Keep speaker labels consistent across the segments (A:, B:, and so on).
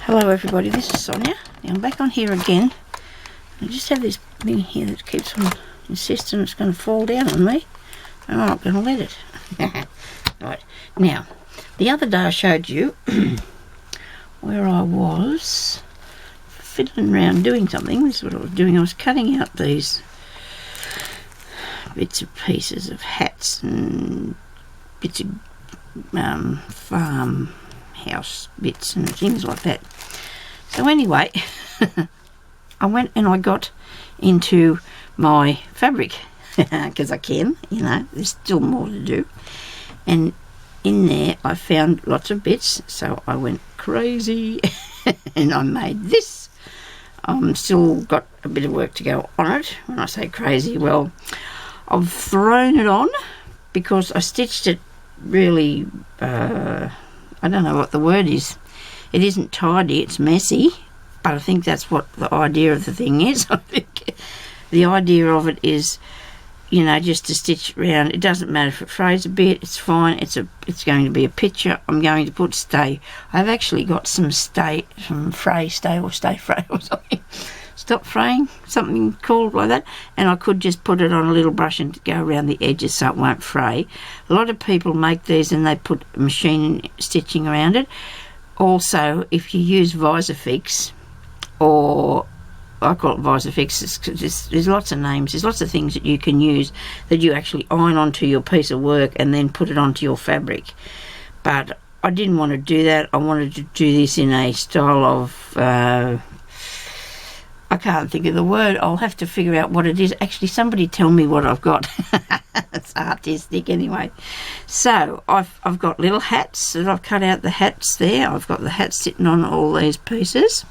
A: Hello everybody, this is Sonia. Now I'm back on here again. I just have this thing here that keeps on insisting it's going to fall down on me. I'm not going to let it. Right, now, the other day I showed you where I was fiddling around doing something. This is what I was doing. I was cutting out these bits and pieces of hats and bits of farmhouse bits and things like that. So anyway, I went and I got into my fabric because I can, you know, there's still more to do. And in there I found lots of bits, so I went crazy and I made this. Still got a bit of work to go on it. When I say crazy, well, I've thrown it on because I stitched it really, I don't know what the word is. It isn't tidy, it's messy, but I think that's what the idea of the thing is. I think the idea of it is, you know, just to stitch around. It doesn't matter if it frays a bit, it's fine. It's going to be a picture. I'm going to put stay. I've actually got some stay, some fray stay or stay fray or something. Stop fraying, something called like that. And I could just put it on a little brush and go around the edges so it won't fray. A lot of people make these and they put machine stitching around it. Also, if you use Visifix, or I call it Visifix, there's lots of names, there's lots of things that you can use that you actually iron onto your piece of work and then put it onto your fabric. But I didn't want to do that. I wanted to do this in a style of, I can't think of the word. I'll have to figure out what it is. Actually, somebody tell me what I've got. It's artistic anyway. So I've got little hats that I've cut out the hats there. I've got the hats sitting on all these pieces.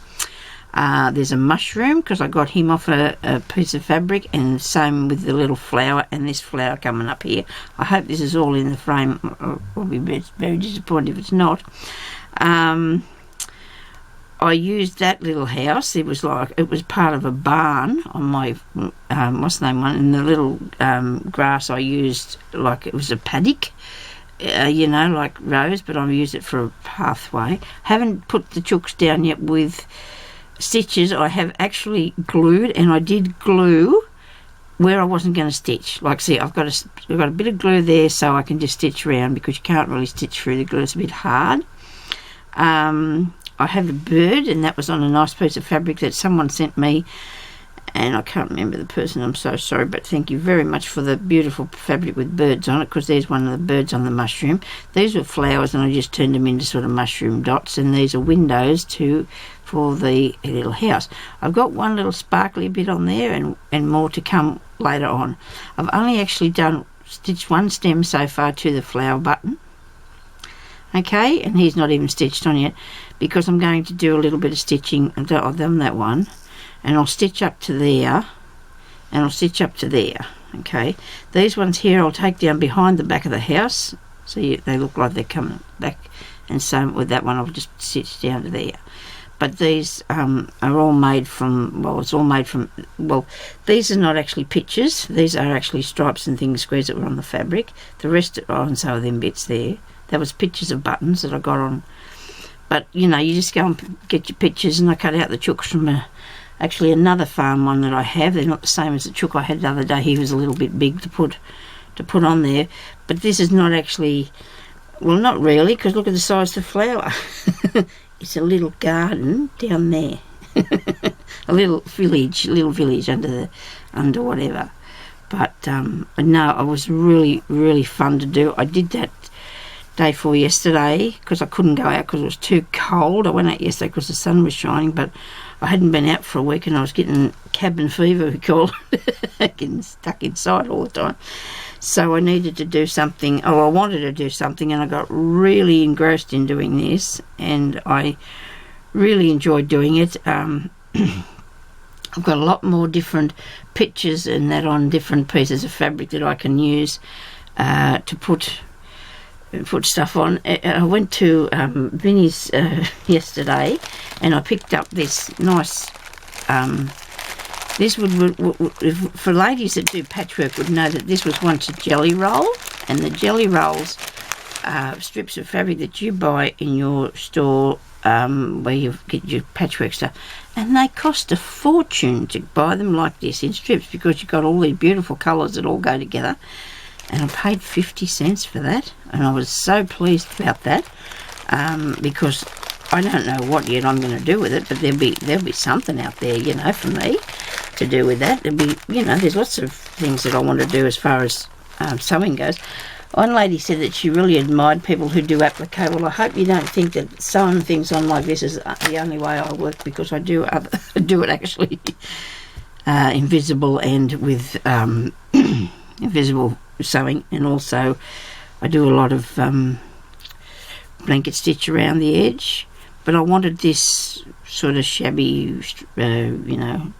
A: There's a mushroom because I got him off a piece of fabric, and same with the little flower and this flower coming up here. I hope this is all in the frame. I'll be very disappointed if it's not. I used that little house. It was part of a barn on my what's the name one, and the little grass I used like it was a paddock, you know, like rows, but I used it for a pathway. Haven't put the chooks down yet with stitches. I have actually glued, and I did glue where I wasn't going to stitch. Like, see, I've got a bit of glue there so I can just stitch around because you can't really stitch through the glue. It's a bit hard. I have a bird, and that was on a nice piece of fabric that someone sent me, and I can't remember the person. I'm so sorry, but thank you very much for the beautiful fabric with birds on it, because there's one of the birds on the mushroom. These were flowers, and I just turned them into sort of mushroom dots, and these are windows for the little house. I've got one little sparkly bit on there, and more to come later on. I've only actually stitched one stem so far to the flower button. Okay, and he's not even stitched on yet because I'm going to do a little bit of stitching. I've done that one, and I'll stitch up to there, and I'll stitch up to there. Okay, these ones here I'll take down behind the back of the house, so they look like they're coming back, and same with that one, I'll just stitch down to there. But these are all made from, well, these are not actually pictures. These are actually stripes and things, squares that were on the fabric. The rest, and so are them bits there. That was pictures of buttons that I got on. But, you know, you just go and get your pictures, and I cut out the chooks from actually another farm one that I have. They're not the same as the chook I had the other day. He was a little bit big to put on there. But this is not actually, well, not really, because look at the size of the flower. It's a little garden down there. a little village under whatever. But, no, it was really, really fun to do. I did that day 4 yesterday because I couldn't go out because it was too cold. I went out yesterday because the sun was shining, but I hadn't been out for a week and I was getting cabin fever, we call it, getting stuck inside all the time. So I needed to do something, I wanted to do something, and I got really engrossed in doing this, and I really enjoyed doing it. I've got a lot more different pictures and that on different pieces of fabric that I can use to put stuff on. I went to Vinnie's yesterday, and I picked up this nice this would for ladies that do patchwork would know that this was once a jelly roll, and the jelly rolls strips of fabric that you buy in your store where you get your patchwork stuff, and they cost a fortune to buy them like this in strips, because you've got all these beautiful colours that all go together. And I paid 50 cents for that, and I was so pleased about that, because I don't know what yet I'm going to do with it, but there'll be something out there, you know, for me to do with that. There'll be, you know, there's lots of things that I want to do as far as sewing goes. One lady said that she really admired people who do applique. Well, I hope you don't think that sewing things on like this is the only way I work, because I do do it actually invisible and with invisible sewing, and also I do a lot of blanket stitch around the edge. But I wanted this sort of shabby, you know,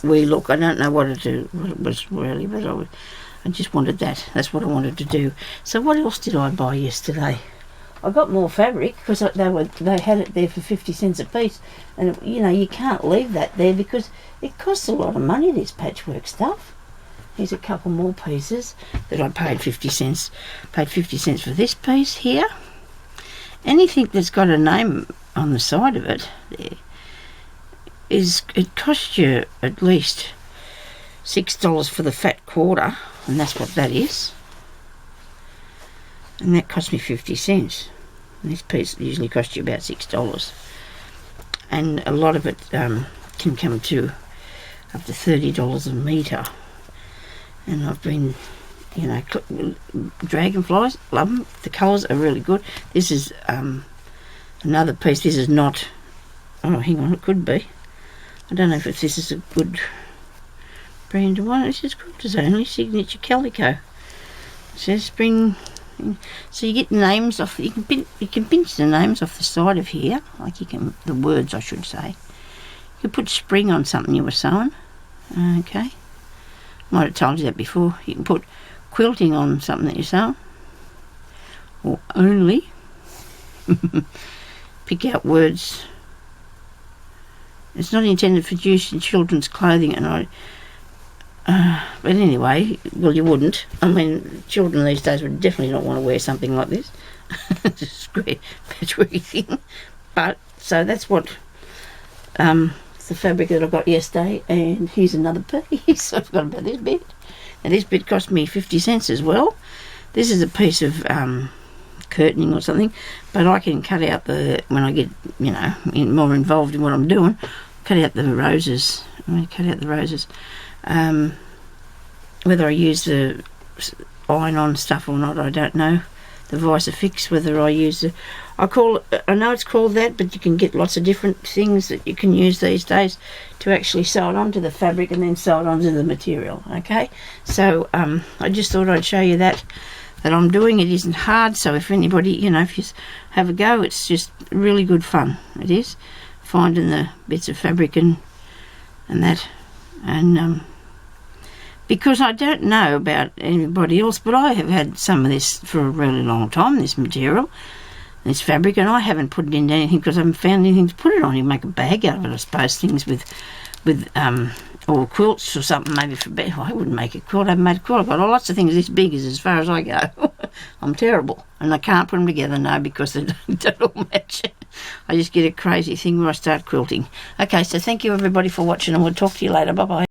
A: wee look. I don't know what it was really, but I just wanted that. That's what I wanted to do. So what else did I buy yesterday? I got more fabric, because they had it there for 50 cents a piece, and you know, you can't leave that there because it costs a lot of money, this patchwork stuff. Here's a couple more pieces that I paid 50 cents. Paid 50 cents for this piece here. Anything that's got a name on the side of it there it costs you at least $6 for the fat quarter, and that's what that is. And that cost me 50 cents. And this piece usually costs you about $6. And a lot of it can come to up to $30 a metre. And I've been, you know, dragonflies, love them. The colours are really good. This is another piece. This is not, oh, hang on, it could be. I don't know if this is a good brand one. This is good. It's only Signature Calico. It says spring. So you get the names off. You can pinch the names off the side of here, like you can, the words I should say. You can put spring on something you were sewing. Okay. Might have told you that before. You can put quilting on something that you're sewing, or only pick out words. It's not intended for use in children's clothing, and but anyway, well, you wouldn't. I mean, children these days would definitely not want to wear something like this. It's a square patchworky thing. But so that's what it's the fabric that I got yesterday. And here's another piece. I forgot about this bit. Now this bit cost me 50 cents as well. This is a piece of curtaining or something, but I can cut out when I get, you know, more involved in what I'm doing, cut out the roses. I'm going to cut out the roses. Whether I use the iron-on stuff or not, I don't know. The Visifix, whether I use I know it's called that, but you can get lots of different things that you can use these days to actually sew it onto the fabric and then sew it onto the material. Okay, so I just thought I'd show you that I'm doing. It isn't hard, so if anybody, you know, if you have a go, it's just really good fun. It is finding the bits of fabric and that, and because I don't know about anybody else, but I have had some of this for a really long time, this material, this fabric, and I haven't put it into anything because I haven't found anything to put it on. You make a bag out of it, I suppose, things with or quilts or something, maybe for bed. I wouldn't make a quilt. I haven't made a quilt. I've got lots of things this big as far as I go. I'm terrible. And I can't put them together now because they don't all match. I just get a crazy thing where I start quilting. Okay, so thank you everybody for watching, and we'll talk to you later. Bye-bye.